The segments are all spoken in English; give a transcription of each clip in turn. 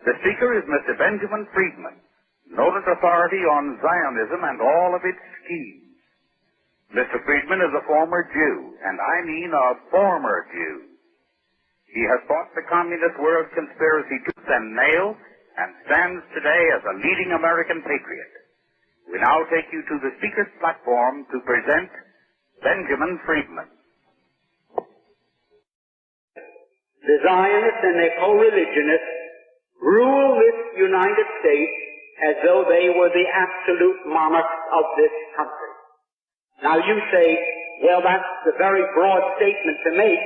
The speaker is Mr. Benjamin Freedman, noted authority on Zionism and all of its schemes. Mr. Freedman is a former Jew, and I mean a former Jew. He has fought the communist world conspiracy tooth and nail and stands today as a leading American patriot. We now take you to the speaker's platform to present Benjamin Freedman. The Zionists and their co-religionists rule this United States as though they were the absolute monarchs of this country. Now you say, well, that's a very broad statement to make,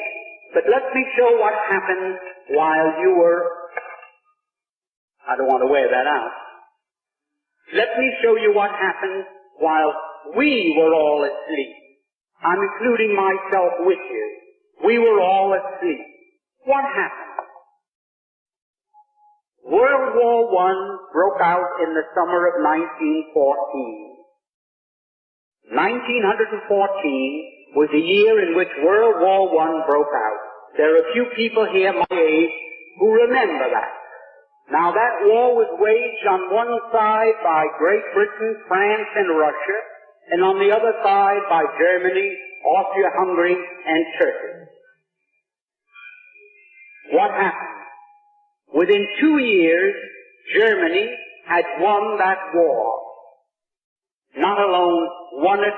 but let me show what happened while you were, I don't want to wear that out. Let me show you what happened while we were all asleep. I'm including myself with you. We were all asleep. What happened? World War I broke out in the summer of 1914. 1914 was the year in which World War I broke out. There are a few people here my age who remember that. Now that war was waged on one side by Great Britain, France, and Russia, and on the other side by Germany, Austria-Hungary, and Turkey. What happened? Within 2 years, Germany had won that war. Not alone won it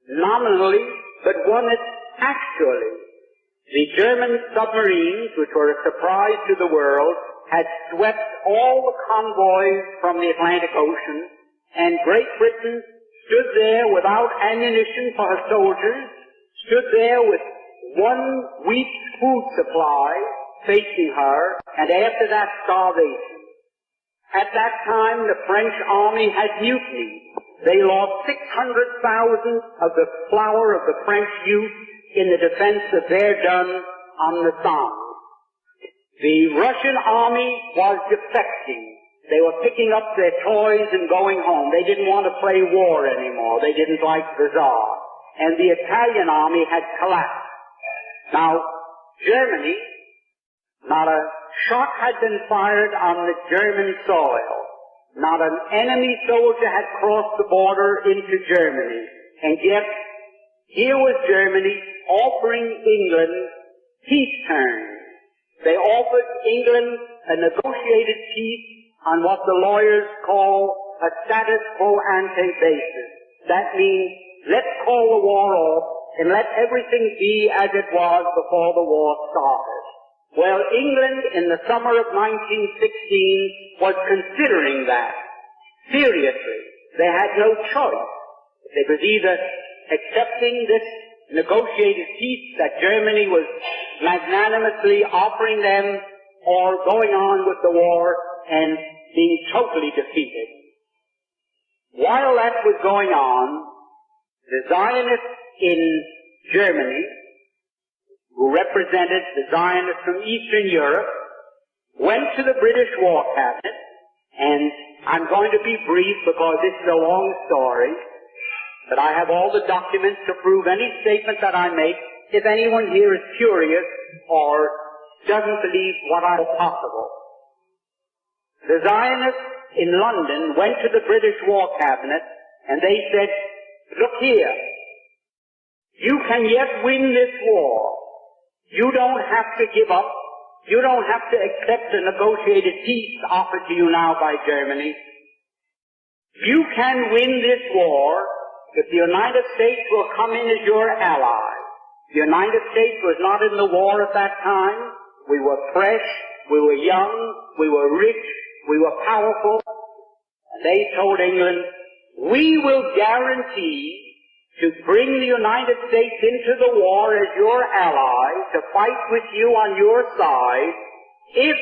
nominally, but won it actually. The German submarines, which were a surprise to the world, had swept all the convoys from the Atlantic Ocean, and Great Britain stood there without ammunition for her soldiers, stood there with 1 week's food supply facing her, and after that, starvation. At that time, the French army had mutinied. They lost 600,000 of the flower of the French youth in the defense of Verdun on the Somme. The Russian army was defecting. They were picking up their toys and going home. They didn't want to play war anymore. They didn't like the Tsar. And the Italian army had collapsed. Now, Germany, not a shot had been fired on the German soil. Not an enemy soldier had crossed the border into Germany. And yet, here was Germany offering England peace terms. They offered England a negotiated peace on what the lawyers call a status quo ante basis. That means, let's call the war off and let everything be as it was before the war started. Well, England in the summer of 1916 was considering that. Seriously. They had no choice. They was either accepting this negotiated peace that Germany was magnanimously offering them, or going on with the war and being totally defeated. While that was going on, the Zionists in Germany, who represented the Zionists from Eastern Europe, went to the British War Cabinet, and I'm going to be brief because this is a long story, but I have all the documents to prove any statement that I make if anyone here is curious or doesn't believe what I am possible. The Zionists in London went to the British War Cabinet and they said, look here, you can yet win this war. You don't have to give up. You don't have to accept a negotiated peace offered to you now by Germany. You can win this war if the United States will come in as your ally. The United States was not in the war at that time. We were fresh, we were young, we were rich, we were powerful. And they told England, we will guarantee to bring the United States into the war as your ally, to fight with you on your side, if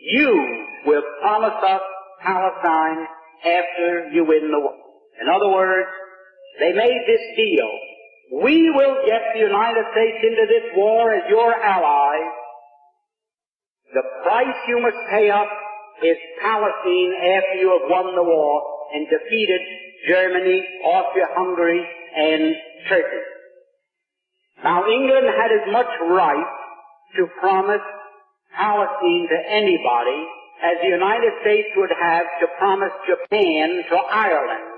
you will promise us Palestine after you win the war. In other words, they made this deal. We will get the United States into this war as your ally. The price you must pay us is Palestine after you have won the war and defeated Germany, Austria-Hungary, and Turkey. Now, England had as much right to promise Palestine to anybody as the United States would have to promise Japan to Ireland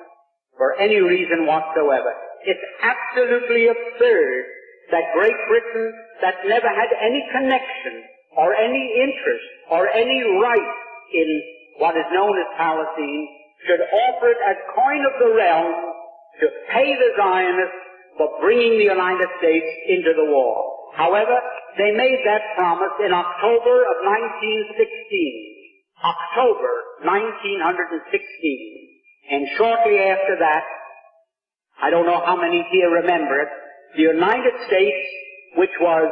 for any reason whatsoever. It's absolutely absurd that Great Britain, that never had any connection or any interest or any right in what is known as Palestine, should offer it as coin of the realm to pay the Zionists for bringing the United States into the war. However, they made that promise in October of 1916. October 1916. And shortly after that, I don't know how many here remember it, the United States, which was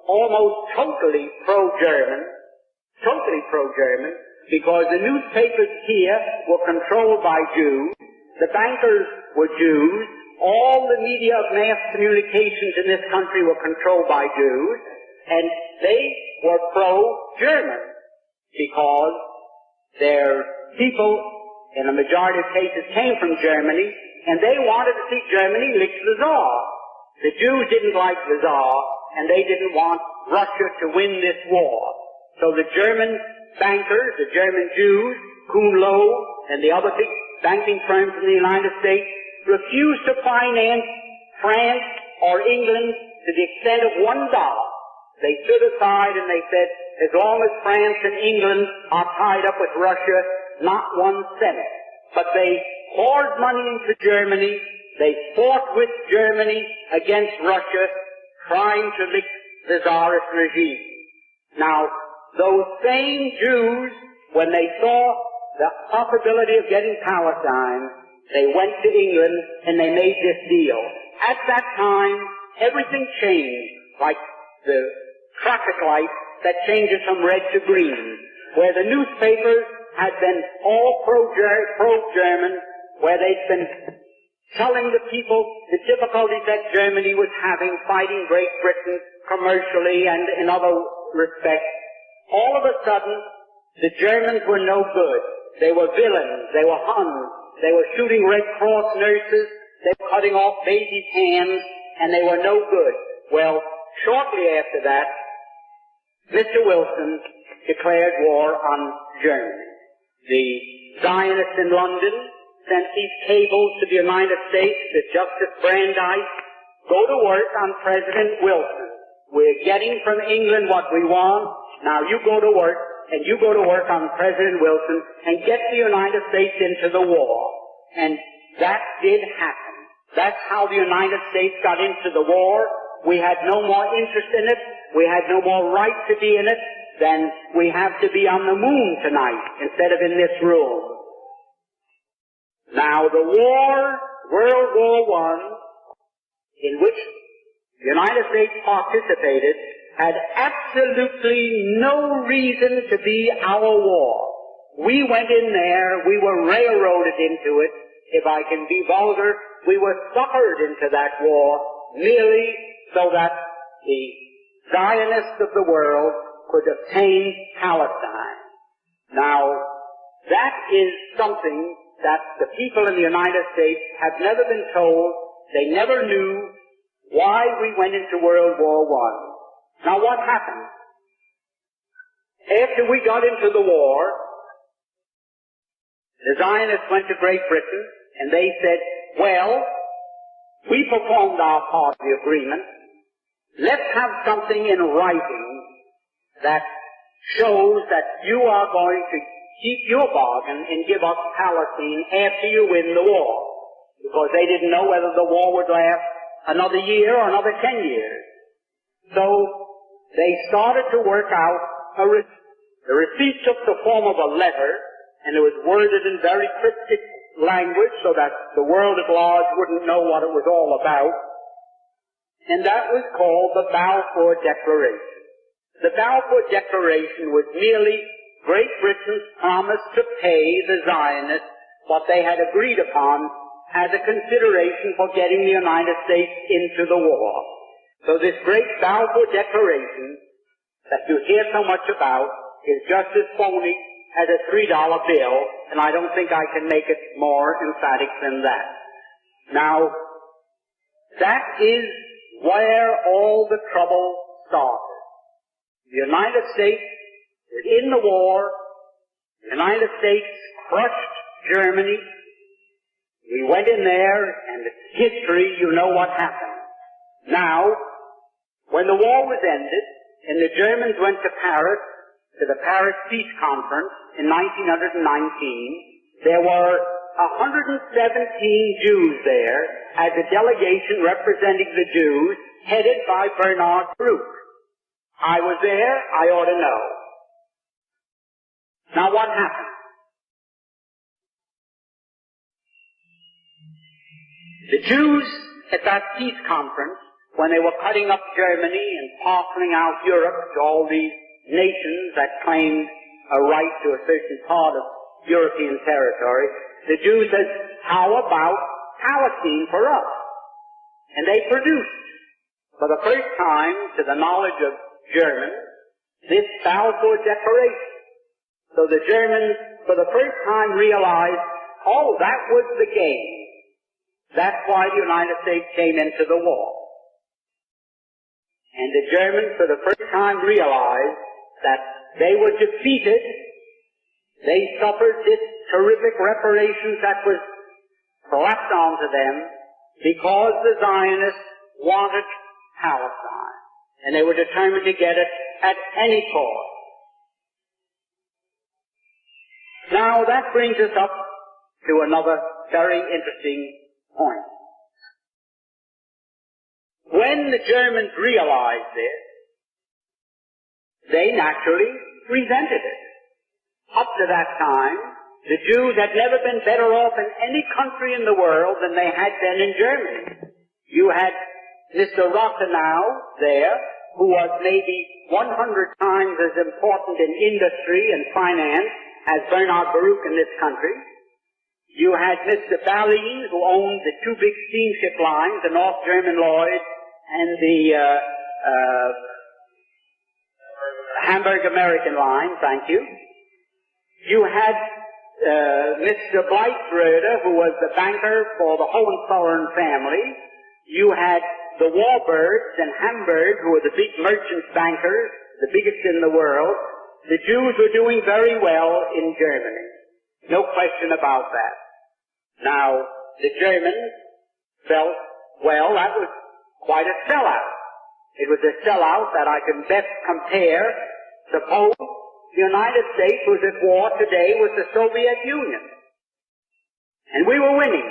almost totally pro-German, because the newspapers here were controlled by Jews, the bankers were Jews, all the media of mass communications in this country were controlled by Jews, and they were pro-German, because their people, in a majority of cases, came from Germany, and they wanted to see Germany lick the Tsar. The Jews didn't like the Tsar, and they didn't want Russia to win this war. So the German bankers, the German Jews, Kuhn Loeb, and the other big banking firms in the United States refused to finance France or England to the extent of $1. They stood aside and they said, as long as France and England are tied up with Russia, not 1 cent. But they poured money into Germany. They fought with Germany against Russia, trying to lick the Tsarist regime. Now, those same Jews, when they saw the possibility of getting Palestine, they went to England and they made this deal. At that time, everything changed, like the traffic light that changes from red to green, where the newspapers had been all pro-German, where they'd been telling the people the difficulties that Germany was having fighting Great Britain commercially and in other respects. All of a sudden, the Germans were no good. They were villains. They were Huns. They were shooting Red Cross nurses. They were cutting off babies' hands, and they were no good. Well, shortly after that, Mr. Wilson declared war on Germany. The Zionists in London sent these cables to the United States to Justice Brandeis, go to work on President Wilson. We're getting from England what we want. Now you go to work, and you go to work on President Wilson and get the United States into the war. And that did happen. That's how the United States got into the war. We had no more interest in it. We had no more right to be in it than we have to be on the moon tonight instead of in this room. Now the war, World War I, in which the United States participated, had absolutely no reason to be our war. We went in there, we were railroaded into it. If I can be vulgar, we were suckered into that war merely so that the Zionists of the world could obtain Palestine. Now, that is something that the people in the United States have never been told. They never knew why we went into World War I. Now, what happened? After we got into the war, the Zionists went to Great Britain, and they said, well, we performed our part of the agreement. Let's have something in writing that shows that you are going to keep your bargain and give us Palestine after you win the war. Because they didn't know whether the war would last another year or another 10 years. So they started to work out a receipt. The receipt took the form of a letter, and it was worded in very cryptic language so that the world at large wouldn't know what it was all about. And that was called the Balfour Declaration. The Balfour Declaration was merely Great Britain's promise to pay the Zionists what they had agreed upon as a consideration for getting the United States into the war. So this great Balfour Declaration that you hear so much about is just as phony as a $3 bill, and I don't think I can make it more emphatic than that. Now, that is where all the trouble started. The United States was in the war, The United States crushed Germany. We went in there, and it's history, you know what happened. Now, when the war was ended, and the Germans went to Paris, to the Paris Peace Conference in 1919, there were 117 Jews there as a delegation representing the Jews, headed by Bernard Baruch. I was there, I ought to know. Now what happened? The Jews at that peace conference, when they were cutting up Germany and parceling out Europe to all these nations that claimed a right to a certain part of European territory, the Jews said, how about Palestine for us? And they produced, for the first time, to the knowledge of Germans, this Balfour Declaration. So the Germans, for the first time, realized, oh, that was the game. That's why the United States came into the war. And the Germans, for the first time, realized that they were defeated. They suffered this terrific reparations that was slapped onto them because the Zionists wanted Palestine. And they were determined to get it at any cost. Now that brings us up to another very interesting point. When the Germans realized this, they naturally resented it. Up to that time, the Jews had never been better off in any country in the world than they had been in Germany. You had Mr. Rathenau there, who was maybe 100 times as important in industry and finance as Bernard Baruch in this country. You had Mr. Ballin, who owned the two big steamship lines, the North German Lloyd and the Hamburg American line, thank you. You had Mr. Rede, who was the banker for the Hohenzollern family. You had the Warburgs in Hamburg, who were the big merchant bankers, the biggest in the world. The Jews were doing very well in Germany. No question about that. Now, the Germans felt, well, that was quite a sellout. It was a sellout that I can best compare. Suppose the United States was at war today with the Soviet Union. And we were winning.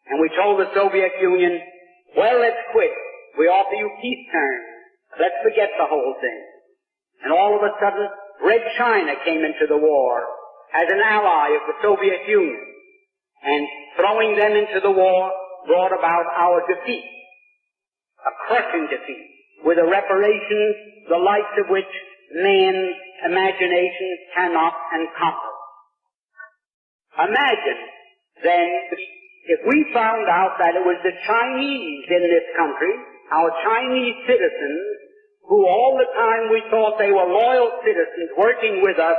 And we told the Soviet Union, well, let's quit. We offer you peace terms. Let's forget the whole thing. And all of a sudden, Red China came into the war as an ally of the Soviet Union. And throwing them into the war brought about our defeat. A crushing defeat, with a reparations the likes of which man's imagination cannot encompass. Imagine, then, if we found out that it was the Chinese in this country, our Chinese citizens, who all the time we thought they were loyal citizens working with us,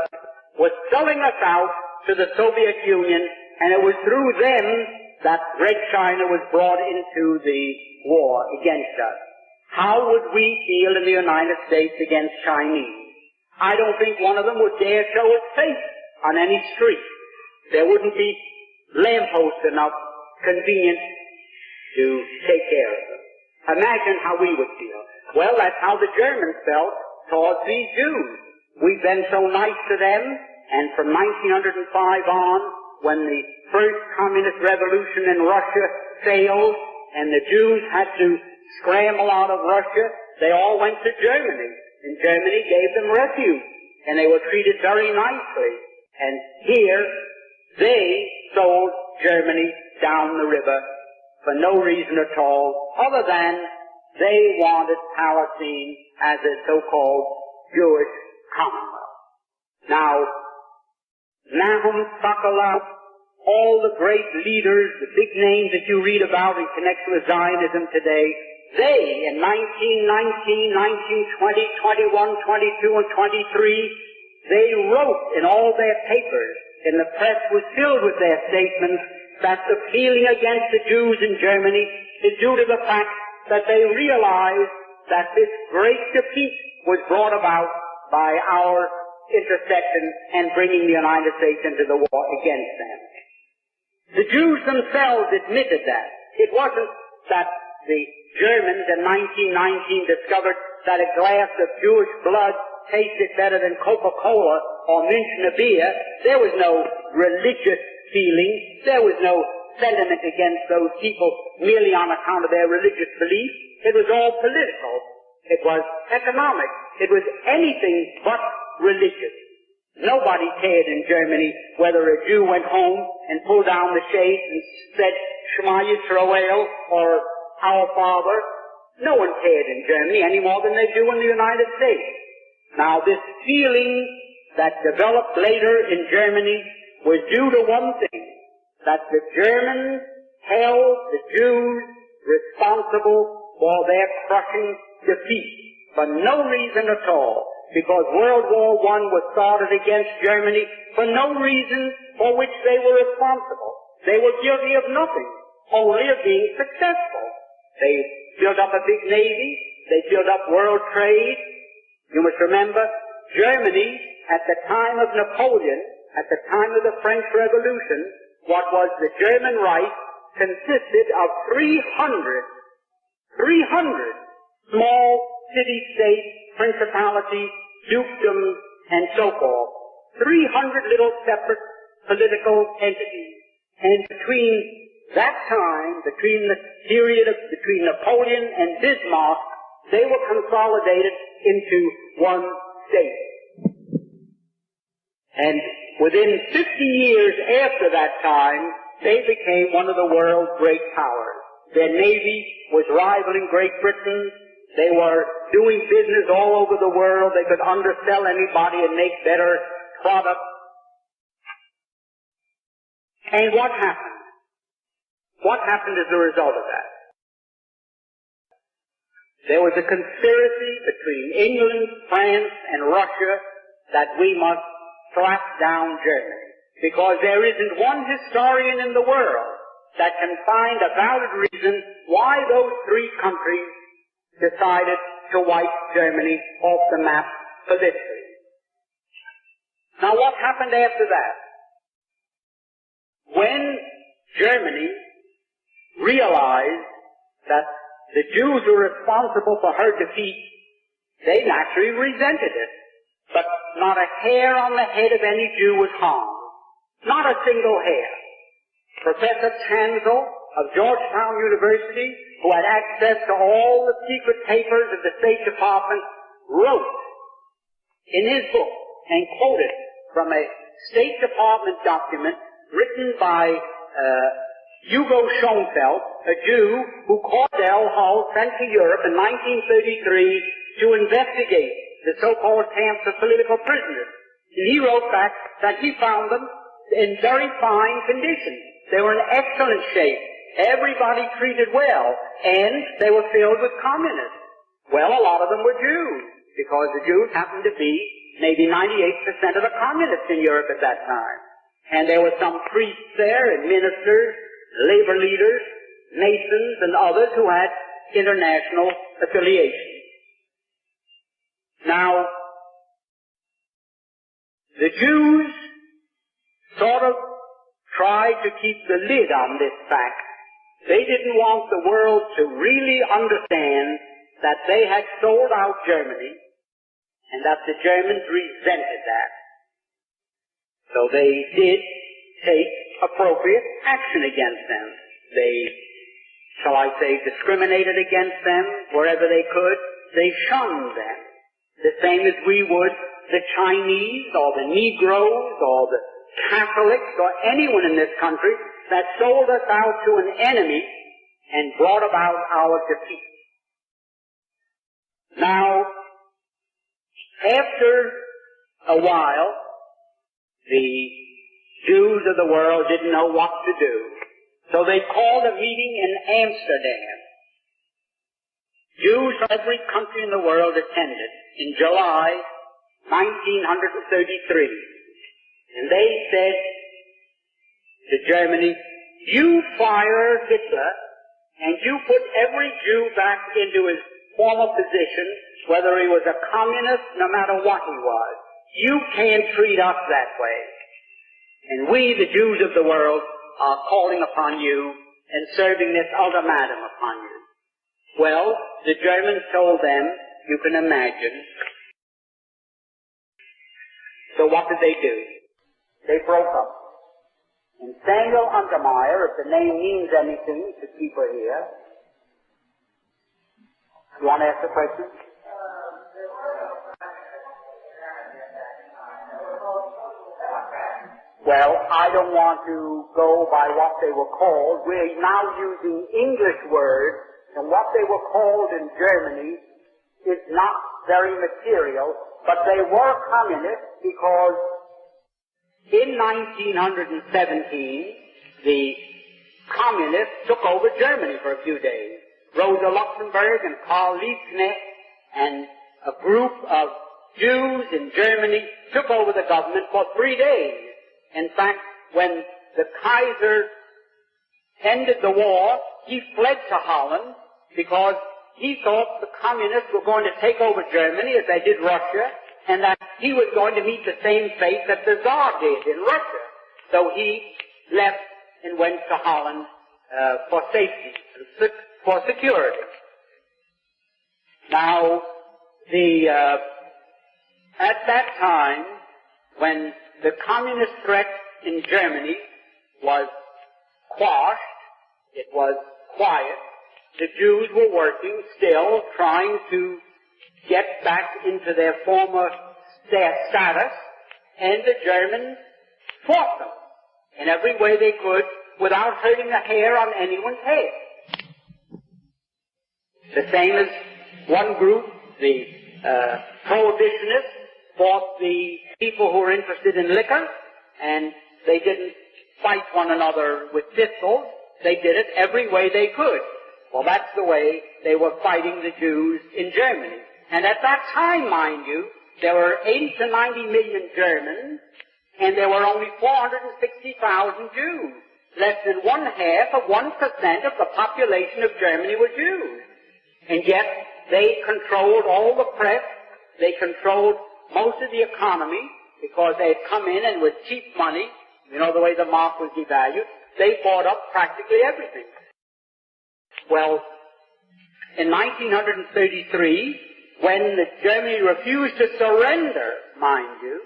were selling us out to the Soviet Union, and it was through them that Red China was brought into the war against us. How would we feel in the United States against Chinese? I don't think one of them would dare show its face on any street. There wouldn't be lampposts enough convenient to take care of them. Imagine how we would feel. Well, that's how the Germans felt towards these Jews. We've been so nice to them, and from 1905 on, when the first communist revolution in Russia failed, and the Jews had to scramble out of Russia, they all went to Germany. And Germany gave them refuge. And they were treated very nicely. And here, they sold Germany down the river for no reason at all, other than they wanted Palestine as a so-called Jewish commonwealth. Now, Nahum Sokolow, all the great leaders, the big names that you read about in connection with Zionism today, they, in 1919, 1920, 21, 22, and 23, they wrote in all their papers, and the press was filled with their statements, that the feeling against the Jews in Germany is due to the fact that they realized that this great defeat was brought about by our intercession and bringing the United States into the war against them. The Jews themselves admitted that. It wasn't that the Germans in 1919 discovered that a glass of Jewish blood tasted better than Coca-Cola or Münchner beer. There was no religious feeling. There was no sentiment against those people merely on account of their religious belief. It was all political. It was economic. It was anything but religious. Nobody cared in Germany whether a Jew went home and pulled down the shade and said Shema Yisrael or Our Father. No one cared in Germany any more than they do in the United States. Now this feeling that developed later in Germany was due to one thing, that the Germans held the Jews responsible for their crushing defeat for no reason at all, because World War I was started against Germany for no reason for which they were responsible. They were guilty of nothing, only of being successful. They built up a big navy, they built up world trade. You must remember, Germany, at the time of Napoleon, at the time of the French Revolution, what was the German Reich consisted of 300 small city-states, principalities, dukedoms, and so forth. 300 little separate political entities. And between that time, between the period between Napoleon and Bismarck, they were consolidated into one state. And within 50 years after that time, they became one of the world's great powers. Their navy was rivaling Great Britain. They were doing business all over the world. They could undersell anybody and make better products. And what happened? What happened as a result of that? There was a conspiracy between England, France, and Russia that we must slap down Germany. Because there isn't one historian in the world that can find a valid reason why those three countries decided to wipe Germany off the map politically. Now what happened after that? When Germany realized that the Jews were responsible for her defeat, they naturally resented it. But not a hair on the head of any Jew was harmed. Not a single hair. Professor Chancel of Georgetown University, who had access to all the secret papers of the State Department, wrote in his book and quoted from a State Department document written by Hugo Schoenfeld, a Jew who Cordell Hull sent to Europe in 1933 to investigate the so-called camps of political prisoners. And he wrote back that he found them in very fine condition. They were in excellent shape. Everybody treated well. And they were filled with communists. Well, a lot of them were Jews, because the Jews happened to be maybe 98% of the communists in Europe at that time. And there were some priests there, and ministers, labor leaders, masons, and others who had international affiliation. Now, the Jews sort of tried to keep the lid on this fact. They didn't want the world to really understand that they had sold out Germany and that the Germans resented that. So they did take appropriate action against them. They, shall I say, discriminated against them wherever they could. They shunned them, the same as we would the Chinese or the Negroes or the Catholics or anyone in this country that sold us out to an enemy and brought about our defeat. Now, after a while, the Jews of the world didn't know what to do, so they called a meeting in Amsterdam. Jews from every country in the world attended in July 1933. And they said to Germany, you fire Hitler and you put every Jew back into his former position, whether he was a communist, no matter what he was. you can't treat us that way. And we, the Jews of the world, are calling upon you and serving this ultimatum upon you. Well, the Germans told them, you can imagine. So what did they do? They broke up. And Samuel Untermeyer, if the name means anything to people here, you want to ask the question? Well, I don't want to go by what they were called. We're now using English words, and what they were called in Germany is not very material, but they were communists because in 1917, the communists took over Germany for a few days. Rosa Luxemburg and Karl Liebknecht and a group of Jews in Germany took over the government for 3 days. In fact, when the Kaiser ended the war, he fled to Holland because he thought the communists were going to take over Germany as they did Russia, and that he was going to meet the same fate that the Tsar did in Russia. So he left and went to Holland for safety, for security. Now, at that time, when the communist threat in Germany was quashed, it was quiet, the Jews were working still, trying to get back into their former status, and the Germans fought them in every way they could without hurting a hair on anyone's head. The same as one group, the prohibitionists, fought the people who were interested in liquor, and they didn't fight one another with pistols. They did it every way they could. Well, that's the way they were fighting the Jews in Germany. And at that time, mind you, there were 80 to 90 million Germans, and there were only 460,000 Jews. Less than 1/2 of 1% of the population of Germany were Jews. And yet, they controlled all the press, they controlled most of the economy, because they had come in and with cheap money, you know the way the mark was devalued, they bought up practically everything. Well, in 1933, when Germany refused to surrender, mind you,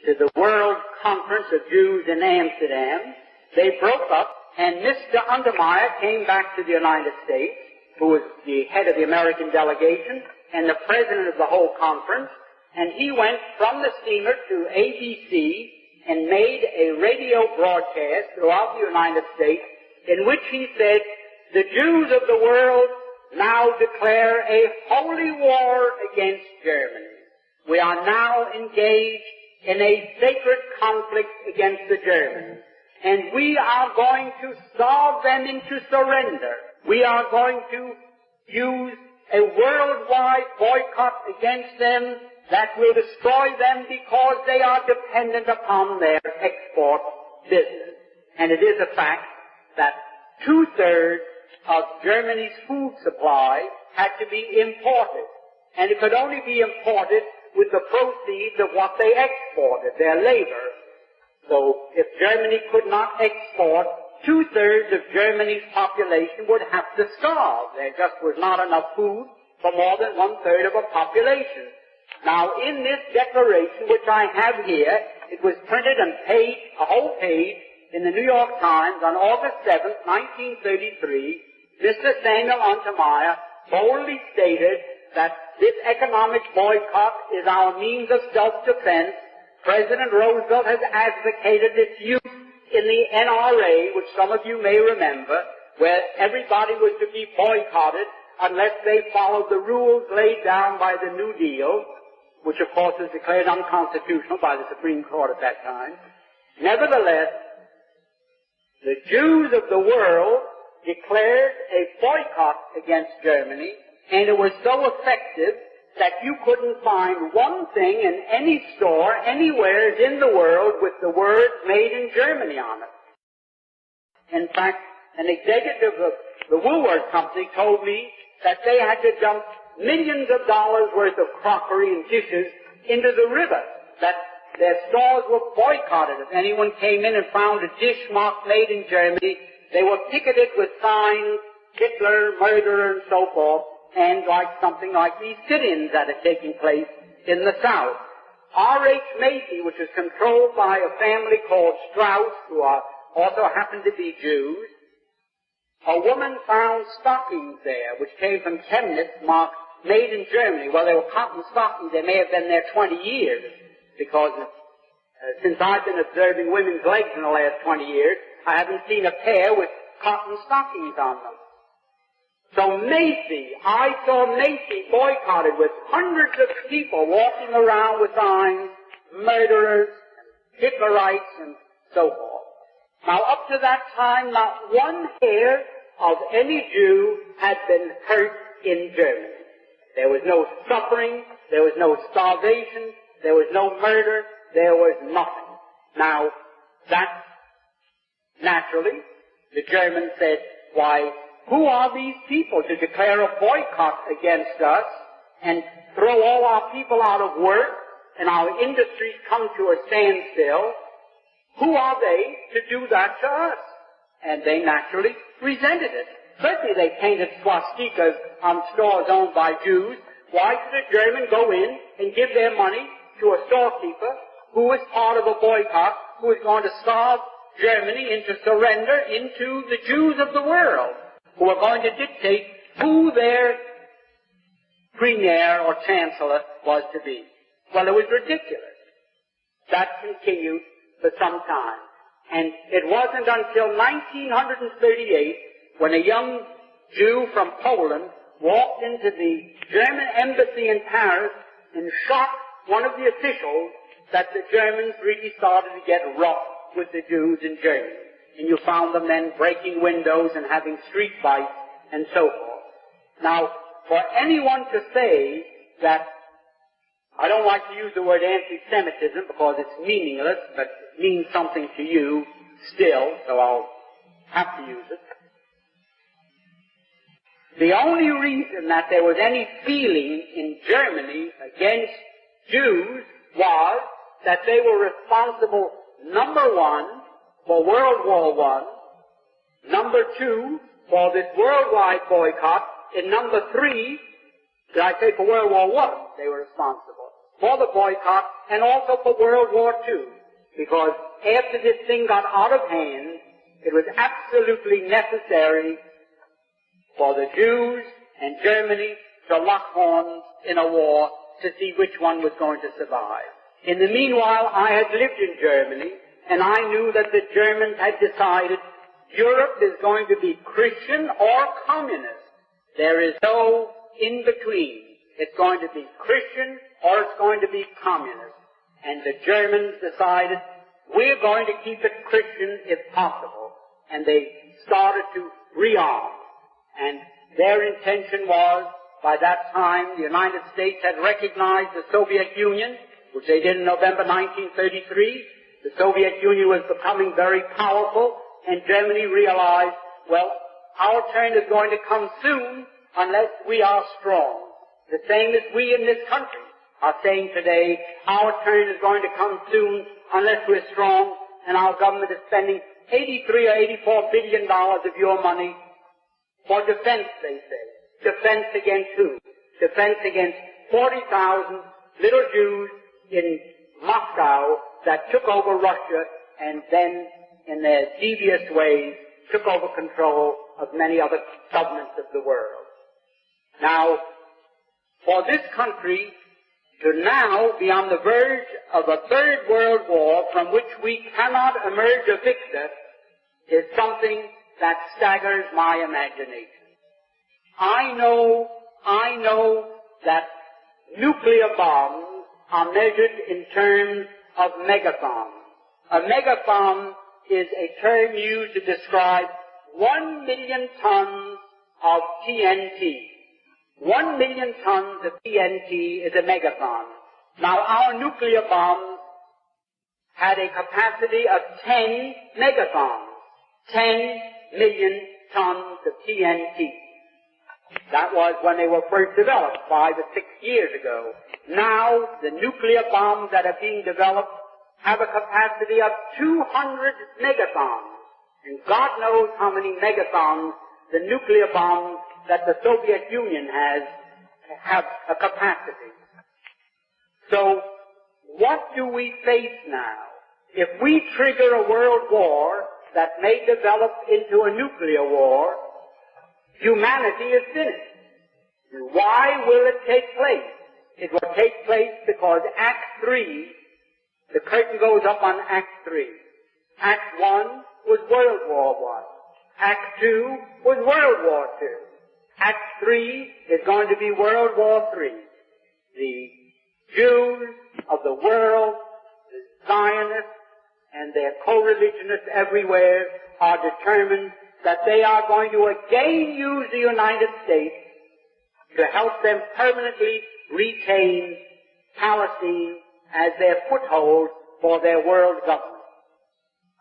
to the World Conference of Jews in Amsterdam, they broke up, and Mr. Untermeyer came back to the United States, who was the head of the American delegation and the president of the whole conference, and he went from the steamer to ABC and made a radio broadcast throughout the United States in which he said, the Jews of the world now declare a holy war against Germany. We are now engaged in a sacred conflict against the Germans, and we are going to starve them into surrender. We are going to use a worldwide boycott against them that will destroy them because they are dependent upon their export business. And it is a fact that 2/3 of Germany's food supply had to be imported. And it could only be imported with the proceeds of what they exported, their labor. So if Germany could not export, 2/3 of Germany's population would have to starve. There just was not enough food for more than 1/3 of a population. Now, in this declaration, which I have here, it was printed and a whole page, in the New York Times on August 7th, 1933, Mr. Samuel Untermeyer boldly stated that this economic boycott is our means of self-defense. President Roosevelt has advocated its use in the NRA, which some of you may remember, where everybody was to be boycotted unless they followed the rules laid down by the New Deal, which of course was declared unconstitutional by the Supreme Court at that time. Nevertheless, the Jews of the world declared a boycott against Germany, and it was so effective that you couldn't find one thing in any store anywhere in the world with the words "Made in Germany" on it. In fact, an executive of the Woolworth Company told me that they had to dump millions of dollars worth of crockery and dishes into the river, that their stores were boycotted. If anyone came in and found a dish marked made in Germany, they were ticketed with signs, Hitler, murderer, and so forth, and like something like these sit-ins that are taking place in the South. R.H. Macy, which is controlled by a family called Strauss, who also happen to be Jews, a woman found stockings there, which came from Chemnitz, marked made in Germany. Well, they were cotton stockings. They may have been there 20 years, because since I've been observing women's legs in the last 20 years, I haven't seen a pair with cotton stockings on them. So Macy, I saw Macy boycotted with hundreds of people walking around with signs, murderers, Hitlerites, and so forth. Now, up to that time, not one hair of any Jew had been hurt in Germany. There was no suffering, there was no starvation, there was no murder, there was nothing. Now, that, naturally, the Germans said, why, who are these people to declare a boycott against us and throw all our people out of work and our industries come to a standstill? Who are they to do that to us? And they naturally resented it. Certainly they painted swastikas on stores owned by Jews. Why should a German go in and give their money to a storekeeper who is part of a boycott, who is going to starve Germany into surrender into the Jews of the world, who are going to dictate who their premier or chancellor was to be? Well, it was ridiculous. That continued for some time. And it wasn't until 1938 when a young Jew from Poland walked into the German embassy in Paris and shot one of the officials that the Germans really started to get rough with the Jews in Germany. And you found them then breaking windows and having street fights and so forth. Now, for anyone to say that, I don't like to use the word anti-Semitism because it's meaningless, but it means something to you still, so I'll have to use it. The only reason that there was any feeling in Germany against Jews was that they were responsible, number one, for World War I, number two, for this worldwide boycott, and number three, did I say for World War I, they were responsible for the boycott, and also for World War II, because after this thing got out of hand, it was absolutely necessary for the Jews and Germany to lock horns in a war to see which one was going to survive. In the meanwhile, I had lived in Germany, and I knew that the Germans had decided Europe is going to be Christian or communist. There is no in-between. It's going to be Christian or it's going to be communist. And the Germans decided, we're going to keep it Christian if possible. And they started to rearm. And their intention was, by that time, the United States had recognized the Soviet Union, which they did in November 1933. The Soviet Union was becoming very powerful, and Germany realized, well, our turn is going to come soon unless we are strong. The same as we in this country are saying today, our turn is going to come soon unless we're strong, and our government is spending $83 or $84 billion of your money for defense, they say. Defense against who? Defense against 40,000 little Jews in Moscow that took over Russia and then, in their devious ways, took over control of many other governments of the world. Now, for this country to now be on the verge of a third world war from which we cannot emerge a victor is something that staggers my imagination. I know that nuclear bombs are measured in terms of megathons. A megathon is a term used to describe 1 million tons of TNT. 1 million tons of TNT is a megathon. Now, our nuclear bombs had a capacity of 10 megathons. 10 million tons of TNT. That was when they were first developed, 5 or 6 years ago. Now, the nuclear bombs that are being developed have a capacity of 200 megatons. And God knows how many megatons the nuclear bombs that the Soviet Union have a capacity. So, what do we face now? If we trigger a world war that may develop into a nuclear war, humanity is finished. And why will it take place? It will take place because Act 3, the curtain goes up on Act 3. Act 1 was World War I. Act 2 was World War II. Act 3 is going to be World War III. The Jews of the world, the Zionists, and their co-religionists everywhere are determined that they are going to again use the United States to help them permanently retain Palestine as their foothold for their world government.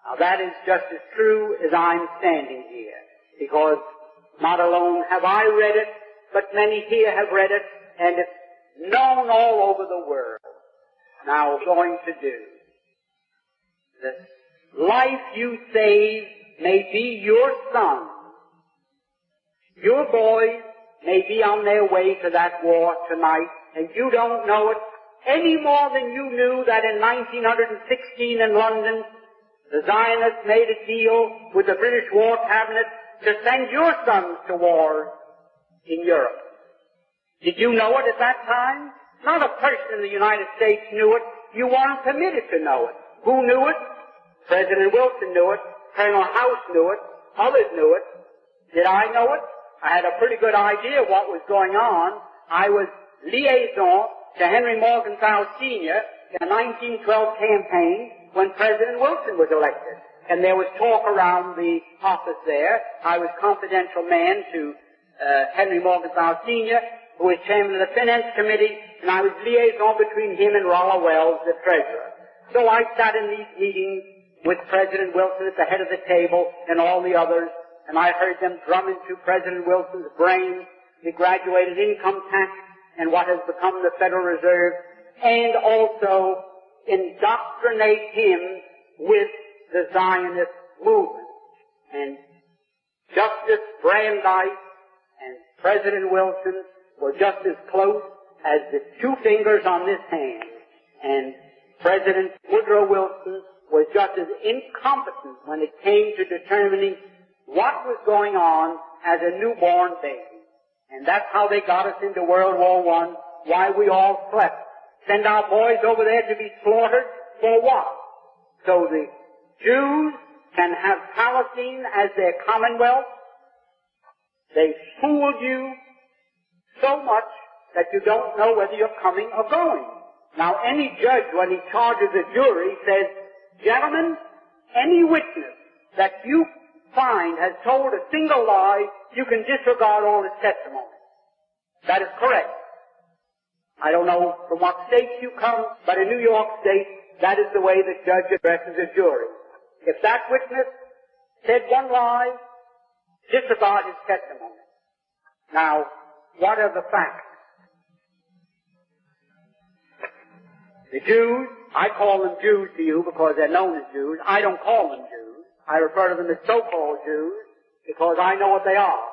Now that is just as true as I'm standing here, because not alone have I read it, but many here have read it, and it's known all over the world. Now going to do. The life you save may be your son. Your boys may be on their way to that war tonight, and you don't know it any more than you knew that in 1916 in London, the Zionists made a deal with the British War Cabinet to send your sons to war in Europe. Did you know it at that time? Not a person in the United States knew it. You weren't permitted to know it. Who knew it? President Wilson knew it. Colonel House knew it. Others knew it. Did I know it? I had a pretty good idea what was going on. I was liaison to Henry Morgenthau Sr. in the 1912 campaign when President Wilson was elected. And there was talk around the office there. I was confidential man to Henry Morgenthau Sr., who was chairman of the Finance Committee, and I was liaison between him and Rollo Wells, the treasurer. So I sat in these meetings with President Wilson at the head of the table and all the others, and I heard them drum into President Wilson's brain the graduated income tax and what has become the Federal Reserve, and also indoctrinate him with the Zionist movement. And Justice Brandeis and President Wilson were just as close as the two fingers on this hand. And President Woodrow Wilson was just as incompetent when it came to determining what was going on as a newborn baby. And that's how they got us into World War I, why we all slept. Send our boys over there to be slaughtered for what? So the Jews can have Palestine as their commonwealth. They fooled you so much that you don't know whether you're coming or going. Now any judge, when he charges a jury, says, gentlemen, any witness that you find has told a single lie, you can disregard all his testimony. That is correct. I don't know from what state you come, but in New York State, that is the way the judge addresses a jury. If that witness said one lie, disregard his testimony. Now, what are the facts? The Jews, I call them Jews to you because they're known as Jews. I don't call them Jews. I refer to them as so-called Jews because I know what they are.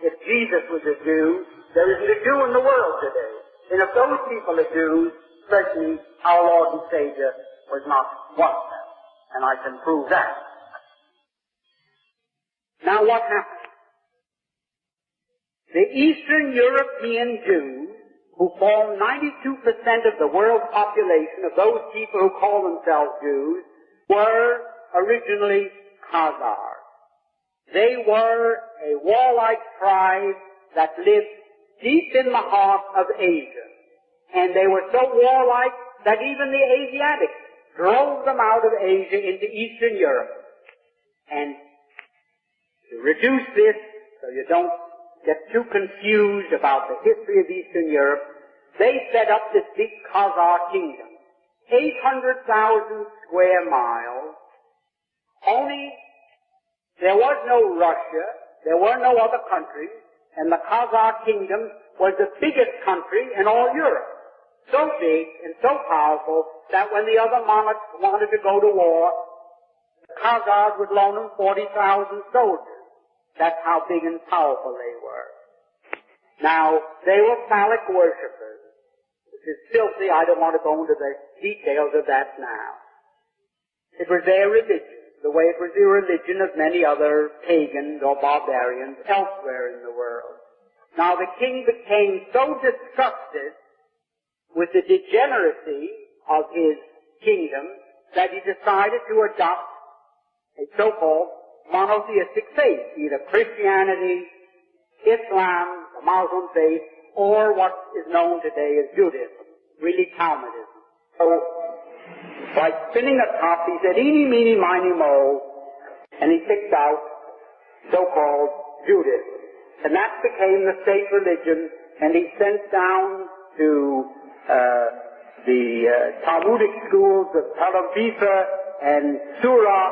If Jesus was a Jew, there isn't a Jew in the world today. And if those people are Jews, certainly our Lord and Savior was not one of them. And I can prove that. Now what happened? The Eastern European Jews, who form 92% of the world population of those people who call themselves Jews, were originally Khazars. They were a warlike tribe that lived deep in the heart of Asia. And they were so warlike that even the Asiatics drove them out of Asia into Eastern Europe. And to reduce this, so you don't get too confused about the history of Eastern Europe, they set up this big Khazar kingdom. 800,000 square miles. Only, there was no Russia, there were no other countries, and the Khazar kingdom was the biggest country in all Europe. So big and so powerful that when the other monarchs wanted to go to war, the Khazars would loan them 40,000 soldiers. That's how big and powerful they were. Now, they were phallic worshippers, which is filthy. I don't want to go into the details of that now. It was their religion, the way it was the religion of many other pagans or barbarians elsewhere in the world. Now, the king became so disgusted with the degeneracy of his kingdom that he decided to adopt a so-called monotheistic faith, either Christianity, Islam, the Muslim faith, or what is known today as Judaism, really Talmudism. So, by spinning a top, he said, eeny, meeny, miny, mo, and he picked out so-called Judaism. And that became the state religion, and he sent down to the Talmudic schools of Tel Aviv and Surah,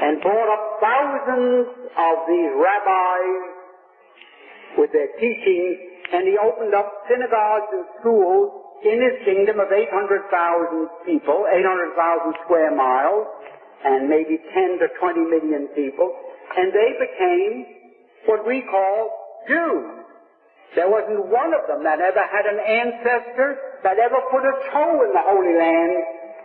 and brought up thousands of these rabbis with their teachings, and he opened up synagogues and schools in his kingdom of 800,000 people, 800,000 square miles, and maybe 10 to 20 million people, and they became what we call Jews. There wasn't one of them that ever had an ancestor that ever put a toe in the Holy Land,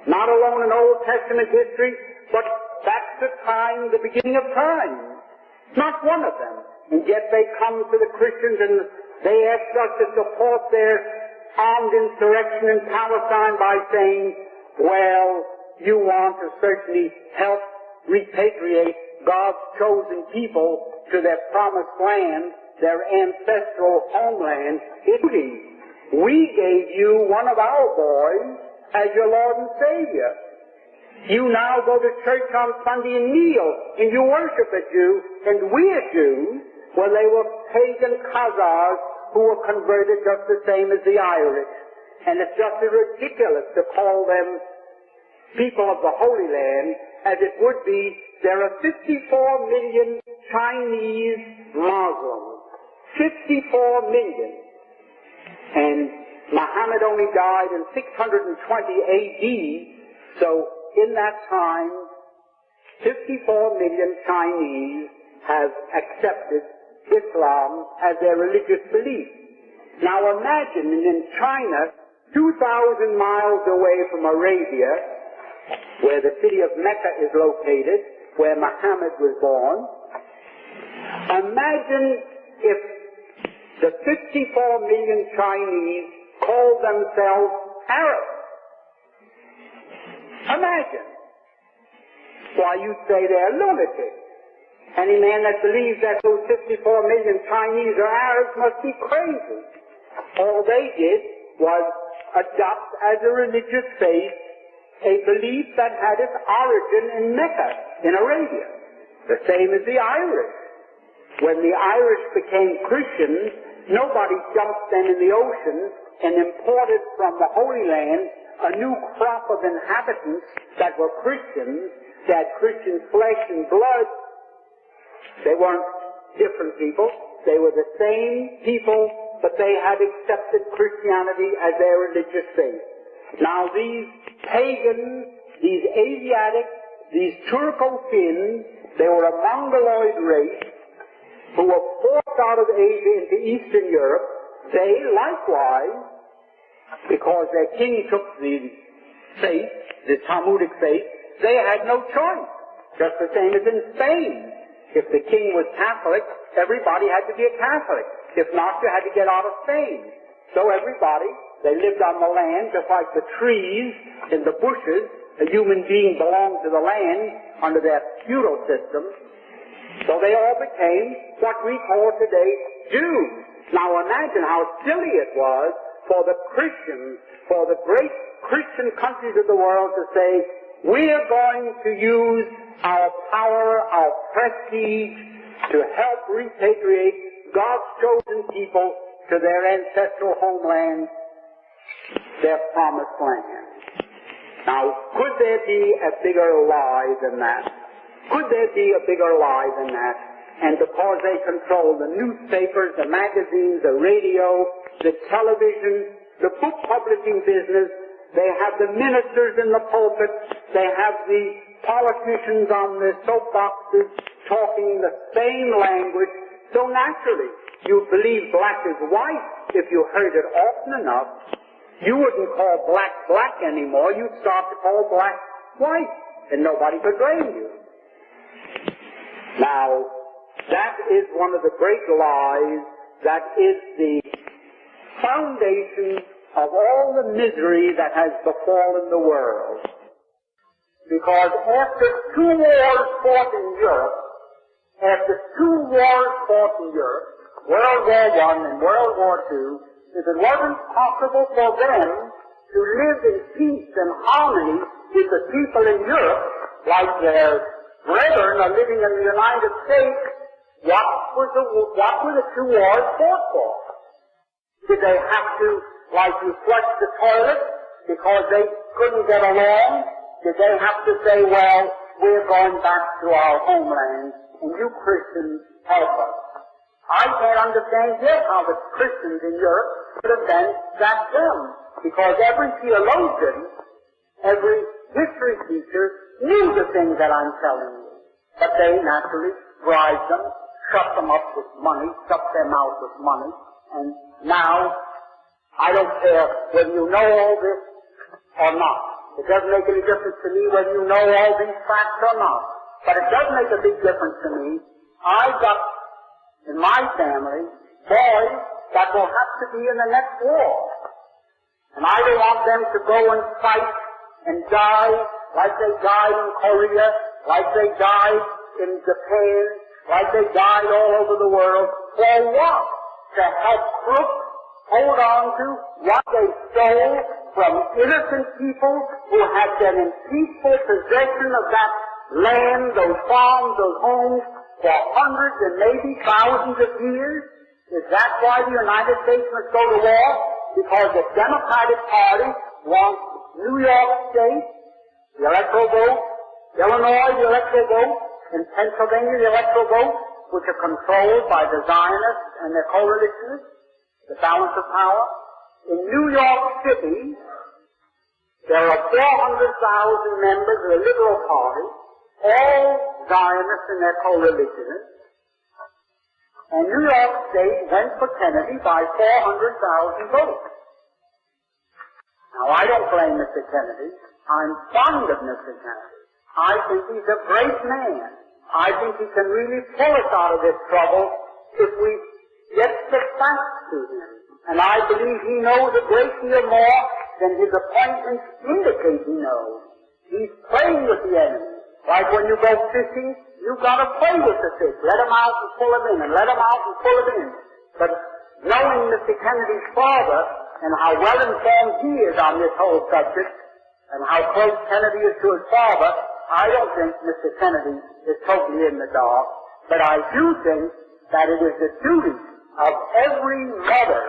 not alone in Old Testament history, but back to time, the beginning of time. Not one of them. And yet they come to the Christians and they ask us to support their armed insurrection in Palestine by saying, well, you want to certainly help repatriate God's chosen people to their promised land, their ancestral homeland. We gave you one of our boys as your Lord and Savior. You now go to church on Sunday and kneel, and you worship a Jew, and we are Jews. Well, they were pagan Khazars who were converted just the same as the Irish. And it's just as ridiculous to call them people of the Holy Land as it would be. There are 54 million Chinese Muslims. 54 million. And Muhammad only died in 620 AD, so in that time, 54 million Chinese have accepted Islam as their religious belief. Now imagine in China, 2,000 miles away from Arabia, where the city of Mecca is located, where Muhammad was born, imagine if the 54 million Chinese called themselves Arabs. Imagine. Why, you'd say they're lunatics. Any man that believes that those 54 million Chinese or Arabs must be crazy. All they did was adopt as a religious faith a belief that had its origin in Mecca, in Arabia. The same as the Irish. When the Irish became Christians, nobody dumped them in the ocean and imported from the Holy Land a new crop of inhabitants that were Christians, that had Christian flesh and blood. They weren't different people. They were the same people, but they had accepted Christianity as their religious faith. Now these pagans, these Asiatics, these Turco-Finns, they were a Mongoloid race who were forced out of Asia into Eastern Europe. They likewise, because their king took the faith, the Talmudic faith, they had no choice. Just the same as in Spain. If the king was Catholic, everybody had to be a Catholic. If not, you had to get out of Spain. So everybody, they lived on the land just like the trees and the bushes. A human being belonged to the land under their feudal system. So they all became what we call today Jews. Now imagine how silly it was for the Christians, for the great Christian countries of the world to say, we are going to use our power, our prestige, to help repatriate God's chosen people to their ancestral homeland, their promised land. Now, could there be a bigger lie than that? Could there be a bigger lie than that? and because they control the newspapers, the magazines, the radio, the television, the book publishing business, they have the ministers in the pulpit, they have the politicians on the soapboxes talking the same language, so naturally you believe black is white if you heard it often enough. You wouldn't call black black anymore, you'd start to call black white, and nobody could blame you. Now, that is one of the great lies that is the foundation of all the misery that has befallen the world. Because after two wars fought in Europe, World War I and World War II, if it wasn't possible for them to live in peace and harmony with the people in Europe, like their brethren are living in the United States, what were the two wars fought for? Did they have to, like you flush the toilet because they couldn't get along? Did they have to say, well, we're going back to our homeland and you Christians help us? I can't understand yet how the Christians in Europe could have been that dumb, because every theologian, every history teacher knew the things that I'm telling you. But they naturally bribed them, shut them up with money, shut their mouth with money, and now I don't care whether you know all this or not. It doesn't make any difference to me whether you know all these facts or not. But it does make a big difference to me. I've got in my family boys that will have to be in the next war. And I don't want them to go and fight and die like they died in Korea, like they died in Japan, like they died all over the world. For what? To help crooks hold on to what they stole from innocent people who had been in peaceful possession of that land, those farms, those homes, for hundreds and maybe thousands of years? Is that why the United States must go to war? Because the Democratic Party wants New York State, the electoral vote, Illinois, the electoral vote, and Pennsylvania, the electoral vote, which are controlled by the Zionists and their coalitionists, the balance of power. In New York City, there are 400,000 members of the Liberal Party, all Zionists and their co-religionists, and New York State went for Kennedy by 400,000 votes. Now, I don't blame Mr. Kennedy. I'm fond of Mr. Kennedy. I think he's a great man. I think he can really pull us out of this trouble if we get the facts to him. And I believe he knows a great deal more than his appointments indicate he knows. He's playing with the enemy. Like when you go fishing, you've got to play with the fish. Let him out and pull him in, and let him out and pull him in. But knowing Mr. Kennedy's father and how well informed he is on this whole subject, and how close Kennedy is to his father, I don't think Mr. Kennedy is totally in the dark. But I do think that it is the duty of every mother,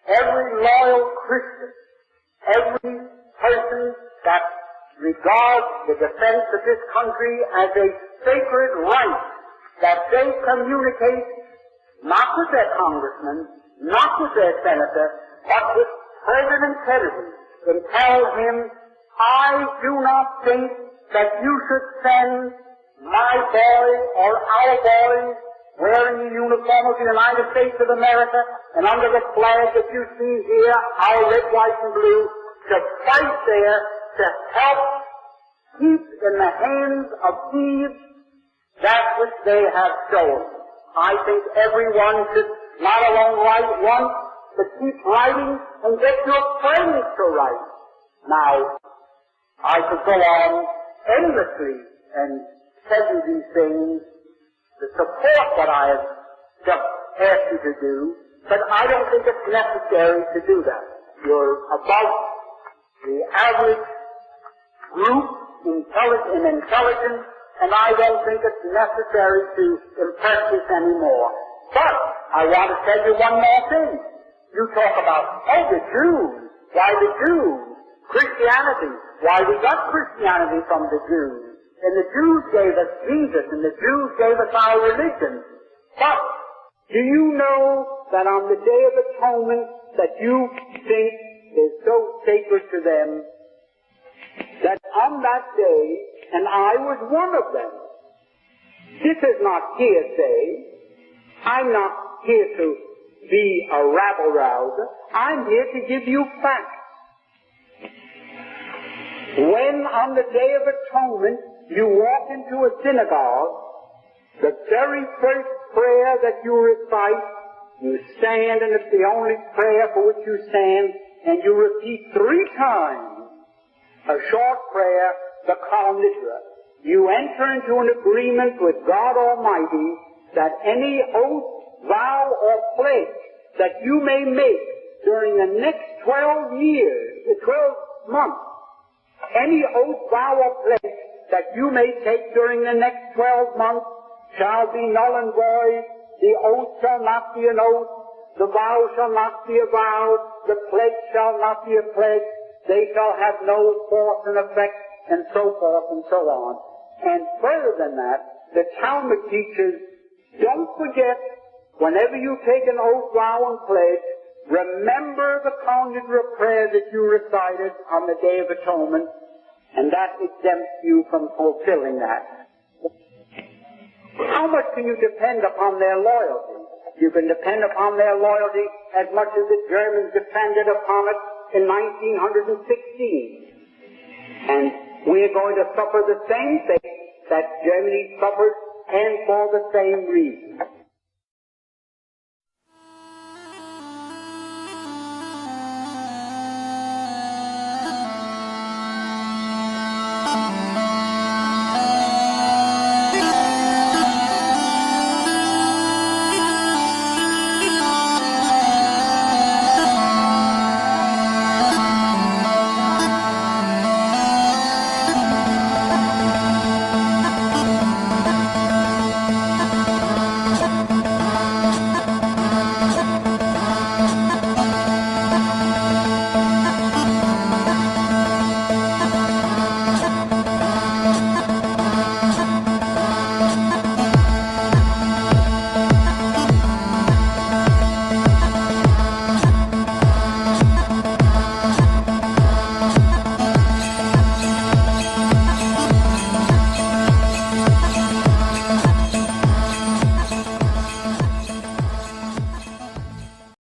every loyal Christian, every person that regards the defense of this country as a sacred right, that they communicate not with their congressman, not with their senator, but with President Kennedy, and tell him, I do not think that you should send my boys or our boys wearing the uniform of the United States of America and under the flag that you see here, our red, white, and blue, to fight there to help keep in the hands of thieves that which they have stolen. I think everyone should not alone write once, but keep writing and get your friends to write. Now, I could go on endlessly and tell you these things to support what I have just asked you to do, but I don't think it's necessary to do that. You're above the average group in intelligence, and I don't think it's necessary to impress this anymore. But I want to tell you one more thing. You talk about, the Jews. Why the Jews? Christianity. Why we got Christianity from the Jews? And the Jews gave us Jesus, and the Jews gave us our religion. But do you know that on the Day of Atonement that you think is so sacred to them, that on that day, and I was one of them, this is not hearsay. I'm not here to be a rabble-rouser. I'm here to give you facts. When on the Day of Atonement you walk into a synagogue, the very first prayer that you recite, you stand, and it's the only prayer for which you stand, and you repeat 3 times a short prayer, the Kol Nidre. You enter into an agreement with God Almighty that any oath, vow, or pledge that you may make during the next 12 years, the 12 months, any oath, vow, or pledge that you may take during the next 12 months shall be null and void. The oath shall not be an oath. The vow shall not be a vow. The pledge shall not be a pledge. They shall have no force and effect, and so forth and so on. And further than that, the Talmud teaches, don't forget, whenever you take an oath, vow, and pledge, remember the Kol Nidre prayer that you recited on the Day of Atonement, and that exempts you from fulfilling that. How much can you depend upon their loyalty? You can depend upon their loyalty as much as the Germans depended upon it in 1916. And we're going to suffer the same fate that Germany suffered, and for the same reason.